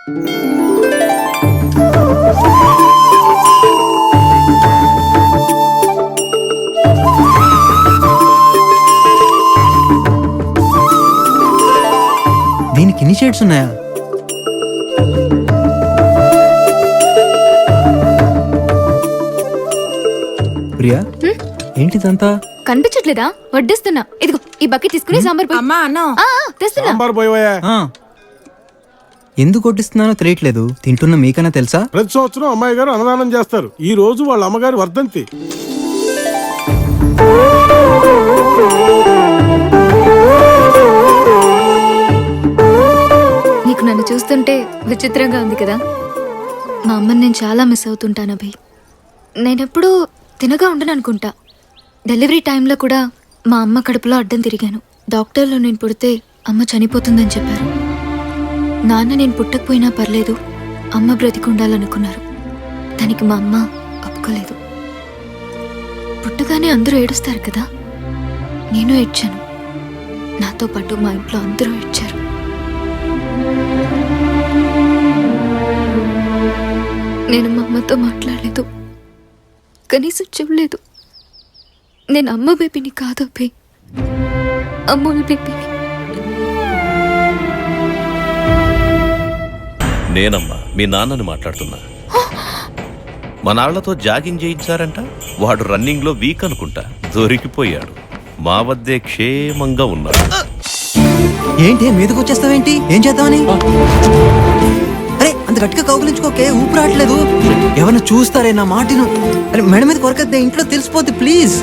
దీనికి ఇన్ని షేడ్స్ ఉన్నాయా? ప్రియా, ఏంటిదంతా? కనిపించట్లేదా? వడ్డిస్తున్నా. ఇదిగో ఈ బకెట్ తీసుకుని సాంబార్ పోయి. అమ్మా అన్నం తెస్తున్నా. సాంబార్ పోయవయ్యా. ఎందుకు కొట్టిస్తున్నానో తెలియట్లేదు. తింటున్న మీకన్నా తెలుసా? ప్రతి సంవత్సరం అమ్మాయి గారు అన్నదానం చేస్తారు. ఈ రోజు వాళ్ళ అమ్మగారి వర్ధంతి. నీకు నన్ను చూస్తుంటే విచిత్రంగా ఉంది కదా. మా అమ్మని నేను చాలా మిస్ అవుతుంటాను అభి. నేనెప్పుడూ తినగా ఉండను అనుకుంటా. డెలివరీ టైంలో కూడా మా అమ్మ కడుపులో అడ్డం తిరిగాను. డాక్టర్లు నేను పుడితే అమ్మ చనిపోతుందని చెప్పారు. నాన్న నేను పుట్టకపోయినా పర్లేదు, అమ్మ బ్రతికుండాలనుకున్నారు. దానికి మా అమ్మ ఒప్పుకోలేదు. పుట్టగానే అందరూ ఏడుస్తారు కదా, నేను ఏడ్చాను. నాతో పాటు మా ఇంట్లో అందరూ ఏడ్చారు. నేను మా అమ్మతో మాట్లాడలేదు, కనీసం చూడలేదు. నేను అమ్మ బేబీని కాదు అబ్బే, అమ్మోళ్ళ బేబీని. నేనమ్మా మీ నాన్నని మాట్లాడుతున్నా. మా నాళ్లతో జాగింగ్ చేయించారంట. వాడు రన్నింగ్ లో వీక్ అనుకుంటా, దొరికిపోయాడు. మా వద్దే క్షేమంగా ఉన్నాడు. ఏంటి మీదకి వచ్చేస్తావేంటి? ఏం చేద్దామని? అరే అంత గట్టిగా కౌగులించుకోకే, ఊపిరాట్లేదు. ఎవరన్నా చూస్తారే నా మాటను. అరే మెడ మీద కొరకద్దే, ఇంట్లో తెలిసిపోద్ది. ప్లీజ్.